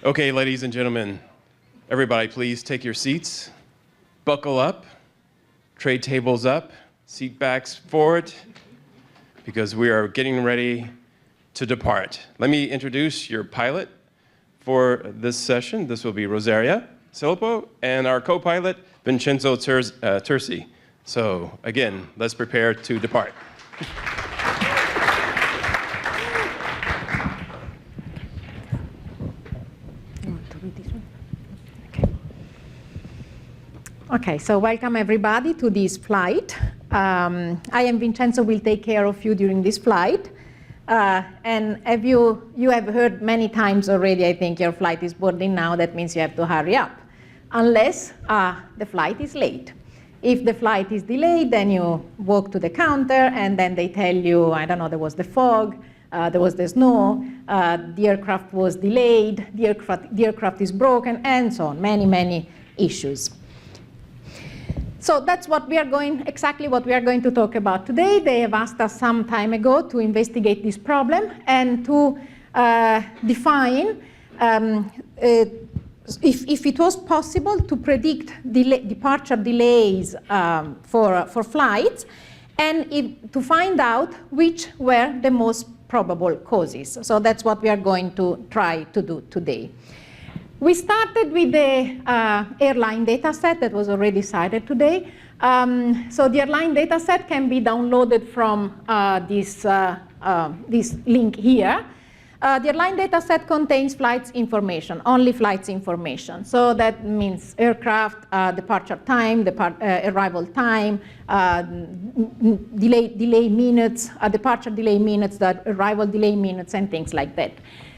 Okay, ladies and gentlemen, everybody please take your seats, buckle up, tray tables up, seat backs forward, because we are getting ready to depart. Let me introduce your pilot for this session. This will be Rosaria Silpo and our co-pilot, Vincenzo Terzi. So again, let's prepare to depart. Okay, so welcome everybody to this flight. I am Vincenzo, will take care of you during this flight. And you have heard many times already, I think your flight is boarding now, that means you have to hurry up, unless the flight is late. If the flight is delayed, then you walk to the counter and then they tell you, I don't know, there was the fog, there was the snow, the aircraft was delayed, the aircraft is broken, and so on, many issues. So that's what we are exactly what we are going to talk about today. They have asked us some time ago to investigate this problem and to define if it was possible to predict departure delays for flights, and to find out which were the most probable causes. So that's what we are going to try to do today. We started with the airline data set that was already cited today. So the airline data set can be downloaded from this link here. The airline data set contains flights information, only flights information. So that means aircraft, departure time, arrival time, delay minutes, departure delay minutes, arrival delay minutes, and things like that.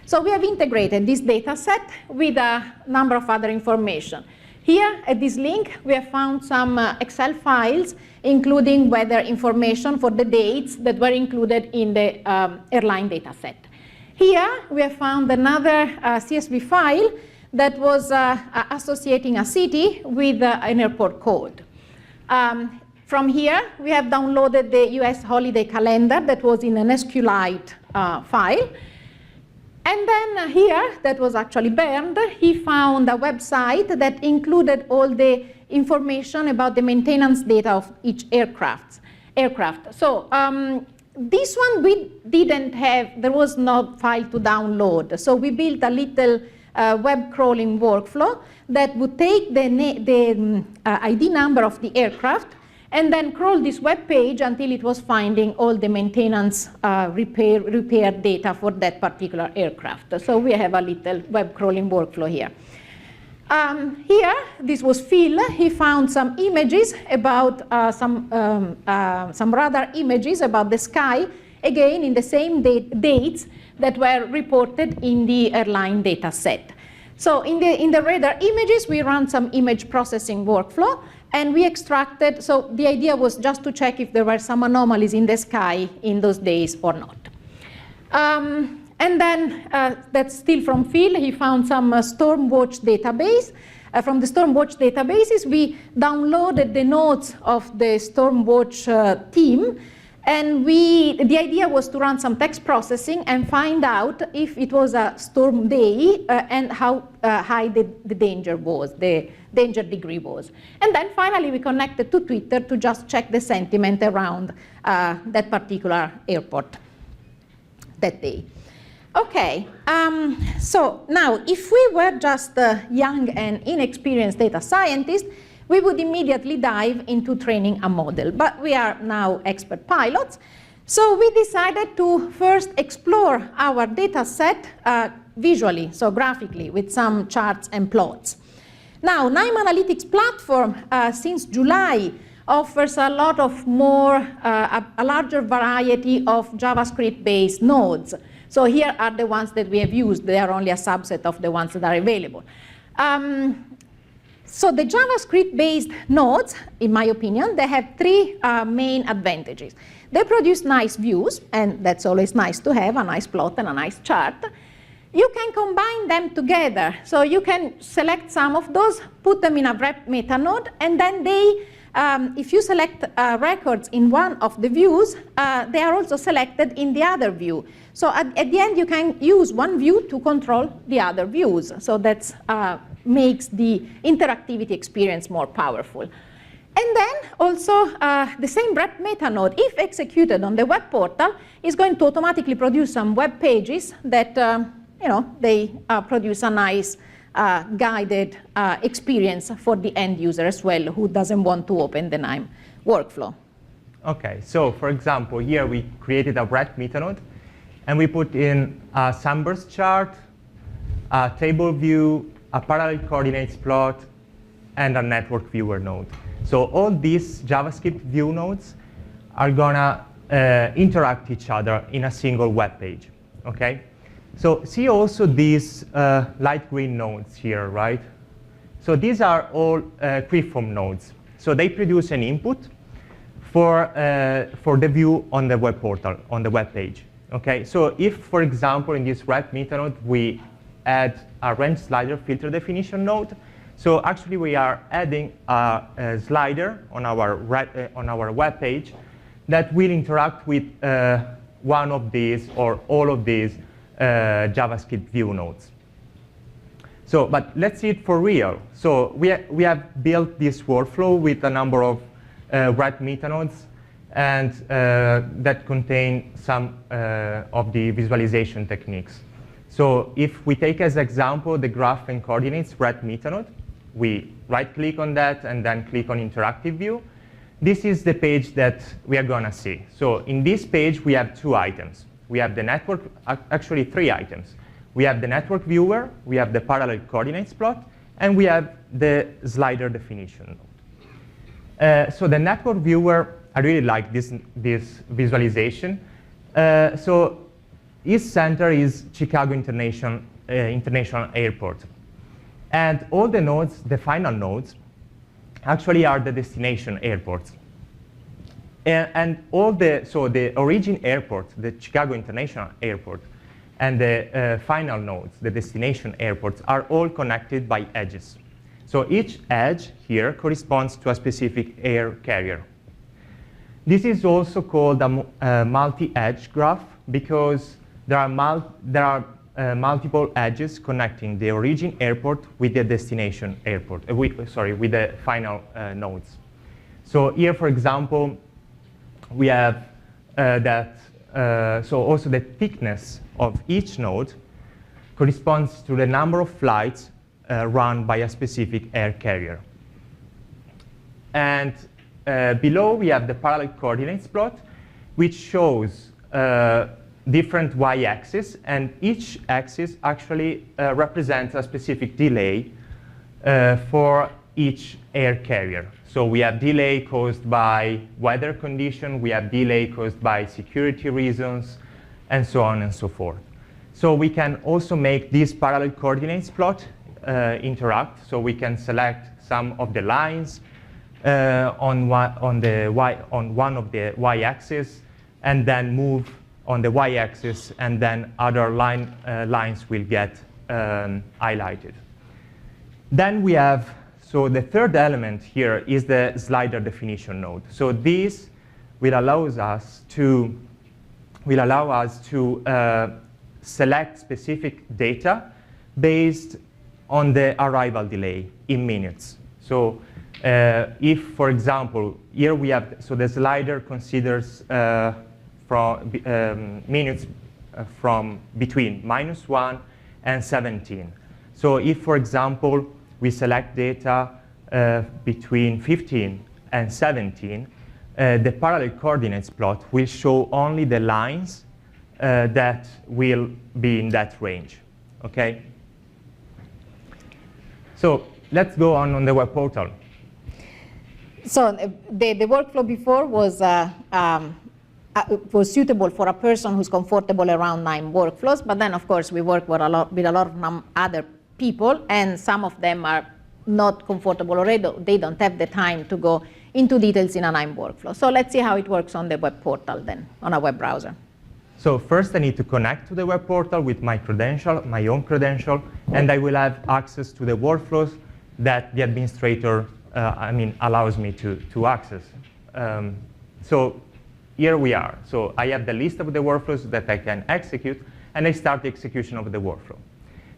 So we have integrated this data set with a number of other information. Here at this link, we have found some Excel files, including weather information for the dates that were included in the airline data set. Here, we have found another CSV file that was associating a city with an airport code. From here, we have downloaded the US holiday calendar that was in an SQLite file. And then here, that was actually Bernd, he found a website that included all the information about the maintenance data of each aircraft. So this one we didn't have, there was no file to download. So we built a little web crawling workflow that would take the ID number of the aircraft and then crawl this web page until it was finding all the maintenance repair data for that particular aircraft. So we have a little web crawling workflow here. Here, this was Phil. He found some images about some radar images about the sky, again in the same dates that were reported in the airline data set. So in the radar images, we ran some image processing workflow, and we extracted, so the idea was just to check if there were some anomalies in the sky in those days or not. And then, that's still from Phil, he found some Stormwatch database. From the Stormwatch databases, we downloaded the notes of the Stormwatch team, and the idea was to run some text processing and find out if it was a storm day and how high the danger was, the danger degree was. And then finally we connected to Twitter to just check the sentiment around that particular airport that day. Okay, so now if we were just young and inexperienced data scientists, we would immediately dive into training a model. But we are now expert pilots. So we decided to first explore our data set visually, so graphically, with some charts and plots. Now, KNIME Analytics platform, since July, offers a lot of a larger variety of JavaScript-based nodes. So here are the ones that we have used. They are only a subset of the ones that are available. So the JavaScript-based nodes, in my opinion, they have three main advantages. They produce nice views, and that's always nice to have, a nice plot and a nice chart. You can combine them together. So you can select some of those, put them in a wrap meta node, and then they if you select records in one of the views, they are also selected in the other view. So at the end, you can use one view to control the other views. So that makes the interactivity experience more powerful. And then also the same rep meta node, if executed on the web portal, is going to automatically produce some web pages that they produce a nice guided experience for the end user as well, who doesn't want to open the KNIME workflow. Okay, so for example, here we created a rep meta node, and we put in a sunburst chart, a table view, a parallel coordinates plot, and a network viewer node. So all these JavaScript view nodes are gonna interact each other in a single web page, okay? So see also these light green nodes here, right? So these are all preform nodes. So they produce an input for the view on the web portal, on the web page, okay? So if, for example, in this rep meta node, we add a range slider filter definition node, so actually we are adding a slider on our web page that will interact with one of these or all of these JavaScript view nodes. So, but let's see it for real. So we have built this workflow with a number of rep meta nodes and that contain some of the visualization techniques. So if we take as example the graph and coordinates rep meta node, we right-click on that and then click on interactive view. This is the page that we are gonna see. So in this page, we have two items. We have the network, actually three items. We have the network viewer, we have the parallel coordinates plot, and we have the slider definition node. So the network viewer, I really like this visualization. So its center is Chicago International Airport. And all the nodes, the final nodes, actually are the destination airports. And all so the origin airport, the Chicago International Airport, and the final nodes, the destination airports, are all connected by edges. So each edge here corresponds to a specific air carrier. This is also called a multi-edge graph because there are multiple edges connecting the origin airport with the destination airport, with the final nodes. So here, for example, we have so also the thickness of each node corresponds to the number of flights run by a specific air carrier. And below, we have the parallel coordinates plot, which shows different y-axis, and each axis actually represents a specific delay for each air carrier. So we have delay caused by weather condition, we have delay caused by security reasons, and so on and so forth. So we can also make this parallel coordinates plot interact. So we can select some of the lines on one of the y-axis, and then move on the y-axis, and then other lines will get highlighted. Then we have, so the third element here is the slider definition node. So this will allow us to select specific data based on the arrival delay in minutes. So if, for example, here we have, so the slider considers from minutes from between -1 and 17. So if, for example, we select data between 15 and 17, the parallel coordinates plot will show only the lines that will be in that range, okay? So let's go on the web portal. So the workflow before was suitable for a person who's comfortable around KNIME workflows, but then of course we work with a lot of other people, and some of them are not comfortable already. They don't have the time to go into details in a KNIME workflow. So let's see how it works on the web portal then, on a web browser. So first I need to connect to the web portal with my credential, my own credential, and I will have access to the workflows that the administrator allows me to access. So here we are. So I have the list of the workflows that I can execute, and I start the execution of the workflow.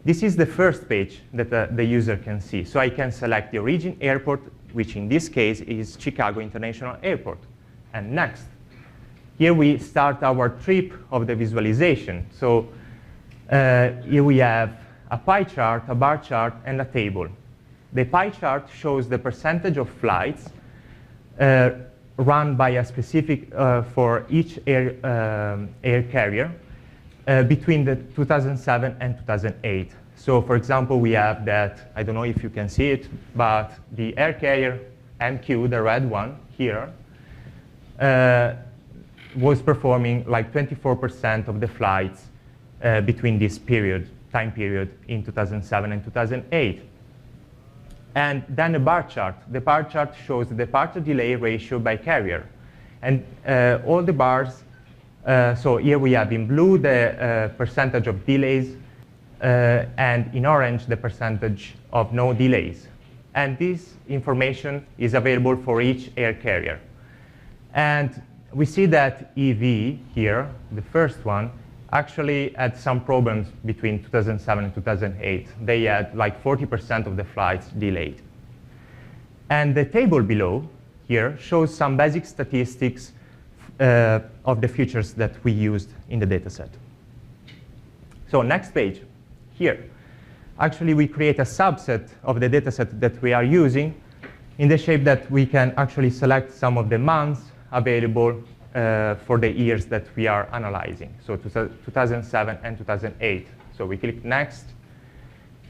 This is the first page that the user can see. So I can select the origin airport, which in this case is Chicago International Airport. And next, here we start our trip of the visualization. So here we have a pie chart, a bar chart, and a table. The pie chart shows the percentage of flights run by a specific, for each air carrier between the 2007 and 2008. So for example, we have that, I don't know if you can see it, but the air carrier MQ, the red one here, was performing like 24% of the flights between this time period in 2007 and 2008. And then the bar chart. The bar chart shows the departure delay ratio by carrier. And all the bars, so here we have in blue the percentage of delays, and in orange the percentage of no delays. And this information is available for each air carrier. And we see that EV here, the first one, actually had some problems between 2007 and 2008. They had like 40% of the flights delayed. And the table below here shows some basic statistics of the features that we used in the dataset. So next page, here. Actually, we create a subset of the dataset that we are using in the shape that we can actually select some of the months available for the years that we are analyzing, so 2007 and 2008. So we click Next,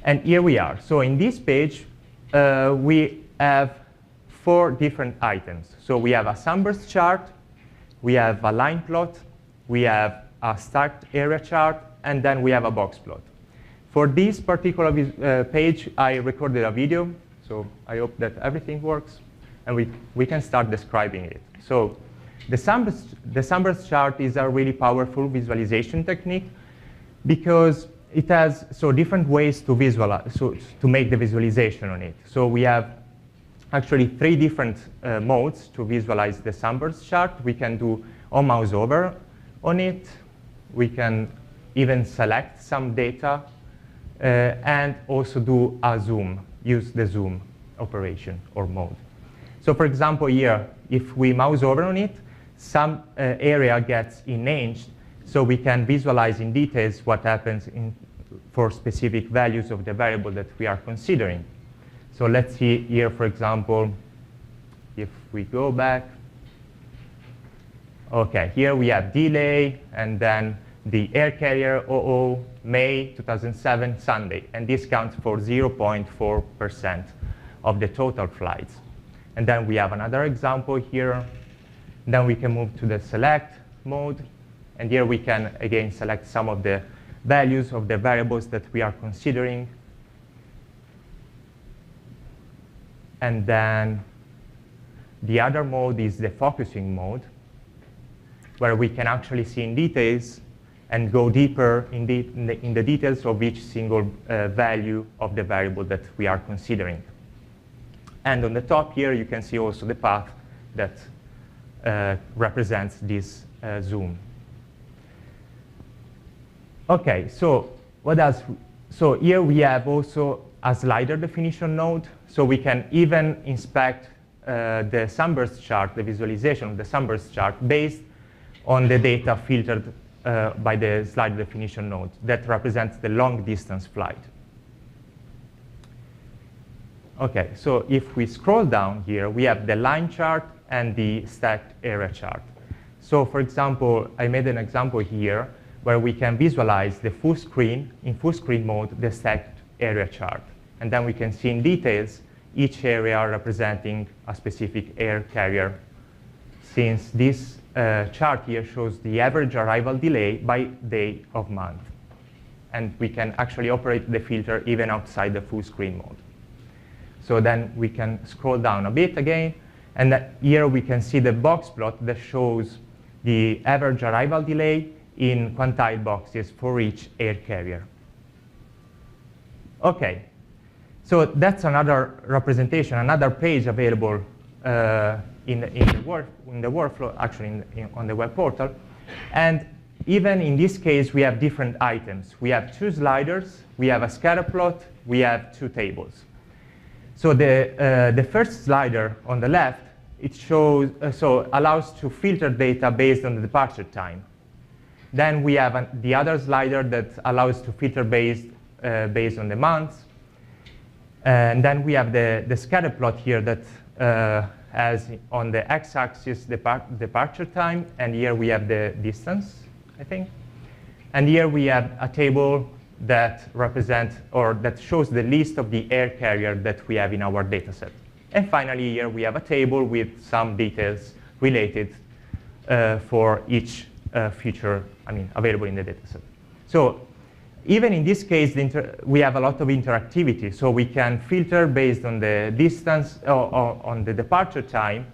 and here we are. So in this page, we have 4 different items. So we have a sunburst chart, we have a line plot, we have a stacked area chart, and then we have a box plot. For this particular page, I recorded a video, so I hope that everything works, and we can start describing it. So the sunburst chart is a really powerful visualization technique because it has different ways to visualize, to make the visualization on it. So we have actually 3 different modes to visualize the sunburst chart. We can do on mouse over on it. We can even select some data and also do a zoom, use the zoom operation or mode. So for example, here, if we mouse over on it, some area gets enhanced, so we can visualize in details what happens for specific values of the variable that we are considering. So let's see here, for example, if we go back. OK, here we have delay, and then the air carrier 00, May 2007, Sunday. And this counts for 0.4% of the total flights. And then we have another example here. Then we can move to the select mode. And here we can, again, select some of the values of the variables that we are considering. And then the other mode is the focusing mode, where we can actually see in details and go deeper in the details of each single value of the variable that we are considering. And on the top here, you can see also the path that represents this zoom. OK, so what else? So here we have also a slider definition node. So we can even inspect the sunburst chart, the visualization of the sunburst chart, based on the data filtered by the slider definition node that represents the long distance flight. OK, so if we scroll down here, we have the line chart and the stacked area chart. So for example, I made an example here where we can visualize the full screen, in full screen mode, the stacked area chart. And then we can see in details each area representing a specific air carrier, since this chart here shows the average arrival delay by day of month. And we can actually operate the filter even outside the full screen mode. So then we can scroll down a bit again, and here we can see the box plot that shows the average arrival delay in quantile boxes for each air carrier. OK, So that's another representation, another page available in the workflow, actually on the web portal. And even in this case, we have different items. We have 2 sliders, we have a scatter plot, we have 2 tables. So the first slider on the left, it shows, allows to filter data based on the departure time. Then we have the other slider that allows to filter based on the months. And then we have the scatter plot here that has on the x-axis departure time, and here we have the distance, I think. And here we have a table that represents or that shows the list of the air carrier that we have in our data set. And finally, here we have a table with some details related for each feature, available in the data set. So even in this case, we have a lot of interactivity. So we can filter based on the distance, or on the departure time,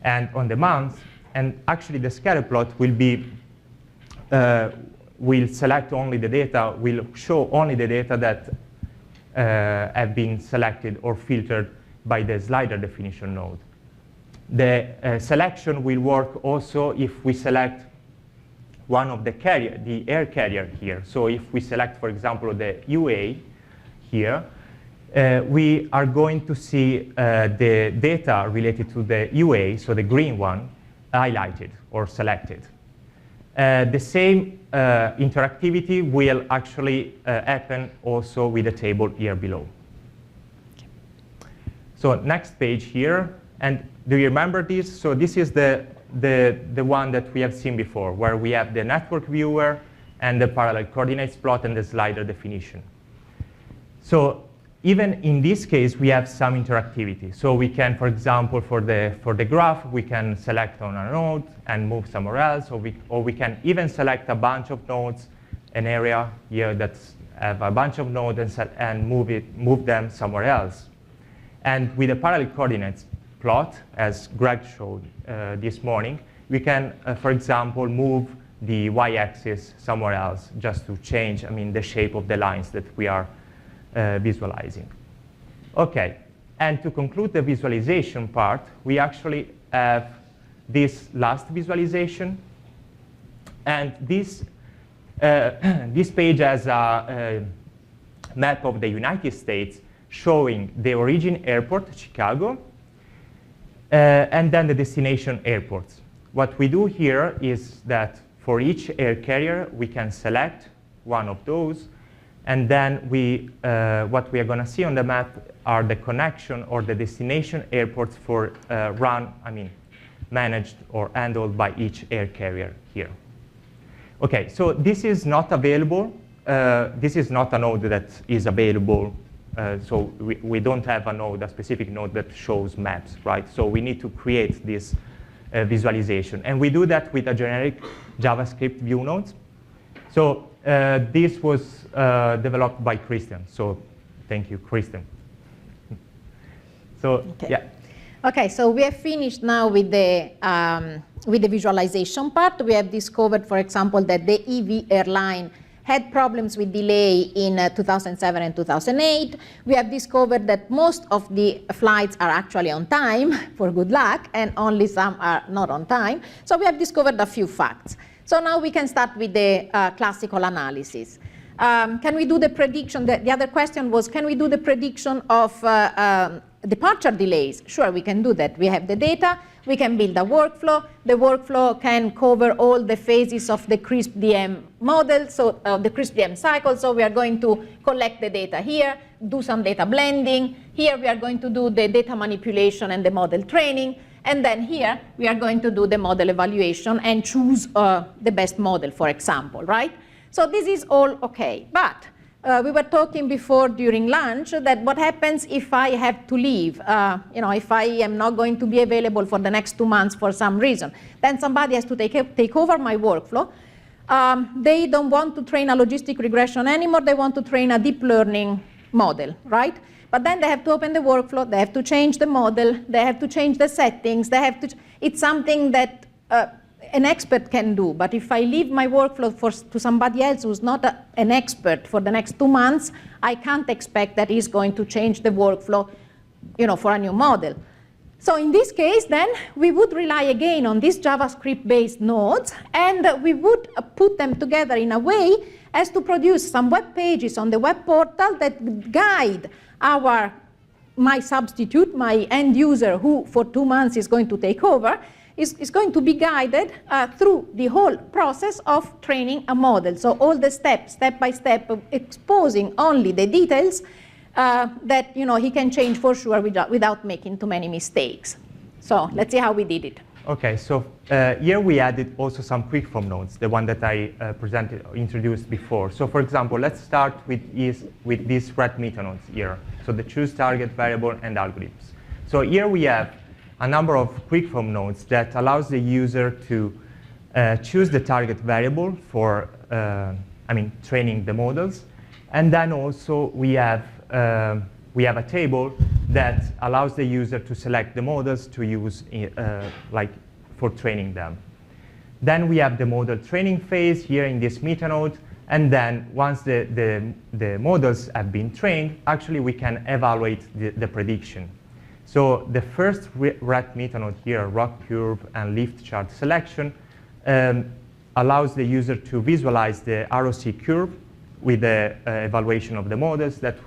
and on the month. And actually, the scatter plot will be will select only the data, will show only the data that have been selected or filtered by the slider definition node. The selection will work also if we select one of the air carrier here. So if we select, for example, the UA here, we are going to see the data related to the UA, so the green one, highlighted or selected. The same interactivity will actually happen also with the table here below. So next page here, and do you remember this? So this is the one that we have seen before, where we have the network viewer and the parallel coordinates plot and the slider definition. So even in this case, we have some interactivity. So we can, for example, for the graph, we can select on a node and move somewhere else, or we can even select a bunch of nodes, an area here that have a bunch of nodes and move them somewhere else. And with the parallel coordinates plot, as Greg showed this morning, we can, for example, move the y-axis somewhere else just to change, the shape of the lines that we are visualizing. Okay, and to conclude the visualization part, we actually have this last visualization. And this page has a map of the United States showing the origin airport, Chicago, and then the destination airports. What we do here is that for each air carrier, we can select one of those, and then what we are going to see on the map are the connection or the destination airports for managed or handled by each air carrier here. Okay, so this is not available. This is not a node that is available. So we don't have a specific node that shows maps, right? So we need to create this visualization. And we do that with a generic JavaScript view nodes. So this was developed by Christian. So thank you, Christian. So okay. Yeah. Okay, so we have finished now with the visualization part. We have discovered, for example, that the EV airline had problems with delay in 2007 and 2008. We have discovered that most of the flights are actually on time, for good luck, and only some are not on time. So we have discovered a few facts. So now we can start with the classical analysis. Can we do the prediction? The other question was, can we do the prediction of departure delays? Sure, we can do that. We have the data. We can build a workflow. The workflow can cover all the phases of the CRISP-DM model, so the CRISP-DM cycle. So we are going to collect the data here, do some data blending. Here we are going to do the data manipulation and the model training. And then here we are going to do the model evaluation and choose the best model, for example, right? So this is all okay. But we were talking before during lunch that what happens if I have to leave, if I am not going to be available for the next 2 months for some reason, then somebody has to take over my workflow. They don't want to train a logistic regression anymore. They want to train a deep learning model, right? But then they have to open the workflow. They have to change the model. They have to change the settings. It's something that an expert can do, but if I leave my workflow to somebody else who's not an expert for the next 2 months, I can't expect that he's going to change the workflow, for a new model. So in this case, then, we would rely again on these JavaScript-based nodes, and we would put them together in a way as to produce some web pages on the web portal that guide my substitute, my end user, who for 2 months is going to take over, is going to be guided through the whole process of training a model. So all the steps, step by step, exposing only the details that he can change for sure without making too many mistakes. So let's see how we did it. Okay, so here we added also some quick form nodes, the one that I introduced before. So for example, let's start with these red meta nodes here. So the choose target variable and algorithms. So here we have a number of quick form nodes that allows the user to choose the target variable for training the models. And then also we have a table that allows the user to select the models to use for training them. Then we have the model training phase here in this meta node. And then once the models have been trained, actually we can evaluate the prediction. So the first red meta node here, rock curve and lift chart selection, allows the user to visualize the ROC curve with the evaluation of the models that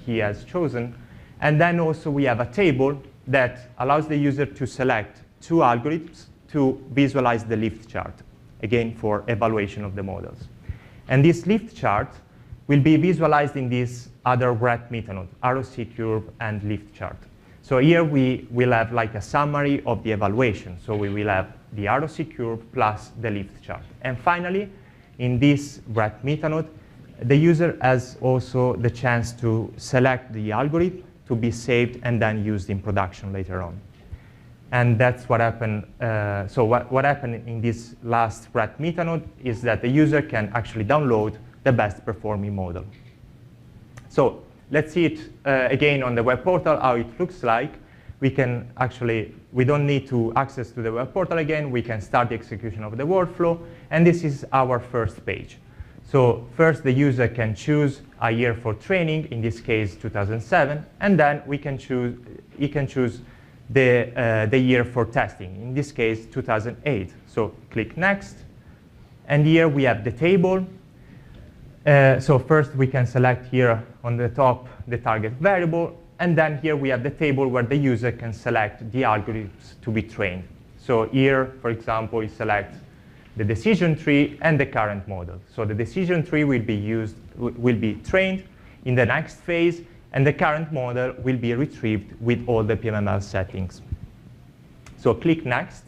he has chosen. And then also we have a table that allows the user to select 2 algorithms to visualize the lift chart, again for evaluation of the models. And this lift chart will be visualized in this other red meta node, ROC curve and lift chart. So here we will have like a summary of the evaluation. So we will have the ROC curve plus the lift chart. And finally, in this red meta node, the user has also the chance to select the algorithm to be saved and then used in production later on. And that's what happened. So what happened in this last red meta node is that the user can actually download the best performing model. So let's see it again on the web portal, how it looks like. We don't need to access to the web portal again. We can start the execution of the workflow. And this is our first page. So first, the user can choose a year for training, in this case 2007, and then he can choose the year for testing, in this case 2008. So click next, and here we have the table. So first we can select here on the top the target variable, and then here we have the table where the user can select the algorithms to be trained. So here, for example, we select the decision tree and the current model. So the decision tree will be trained in the next phase, and the current model will be retrieved with all the PMML settings. So click next.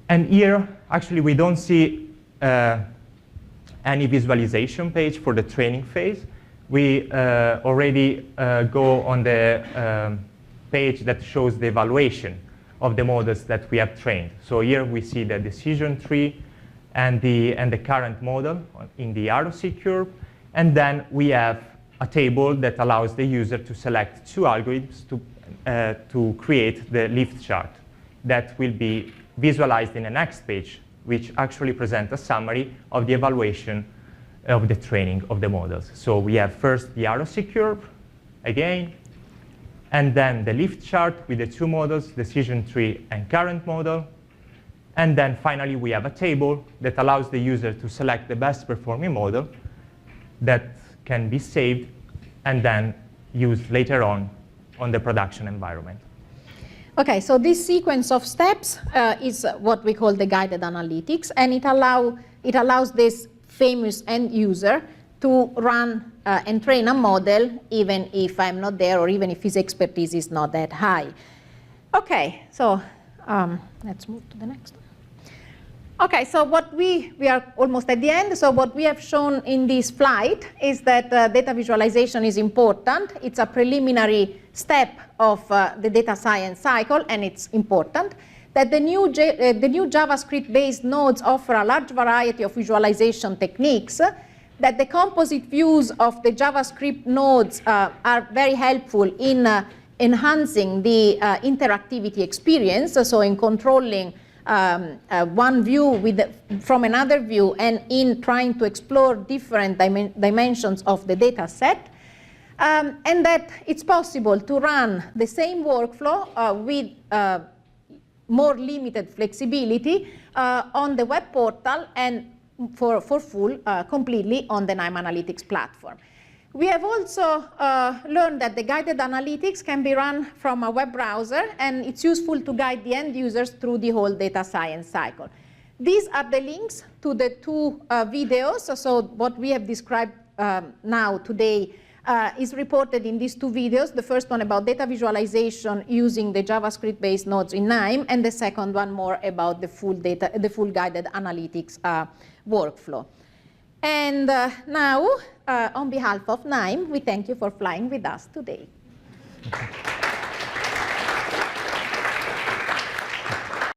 And here, actually, we don't see any visualization page for the training phase. We already go on the page that shows the evaluation of the models that we have trained. So here we see the decision tree and the current model in the ROC curve. And then we have a table that allows the user to select 2 algorithms to create the lift chart that will be visualized in the next page, which actually presents a summary of the evaluation of the training of the models. So we have first the ROC curve, again, and then the lift chart with the 2 models, decision tree and current model. And then finally, we have a table that allows the user to select the best performing model that can be saved and then used later on the production environment. OK, so this sequence of steps is what we call the guided analytics. And it allows this famous end user to run and train a model even if I'm not there or even if his expertise is not that high. OK, so let's move to the next one. OK, so what we are almost at the end. So what we have shown in this flight is that data visualization is important. It's a preliminary step of the data science cycle, and it's important. That the new JavaScript-based nodes offer a large variety of visualization techniques, that the composite views of the JavaScript nodes are very helpful in enhancing the interactivity experience, so in controlling one view from another view, and in trying to explore different dimensions of the data set, and that it's possible to run the same workflow with more limited flexibility on the web portal and for full completely on the KNIME Analytics platform. We have also learned that the guided analytics can be run from a web browser, and it's useful to guide the end users through the whole data science cycle. These are the links to the two videos. So what we have described now today is reported in these two videos. The first one about data visualization using the JavaScript-based nodes in KNIME, and the second one more about the full guided analytics workflow. And now, on behalf of KNIME, we thank you for flying with us today.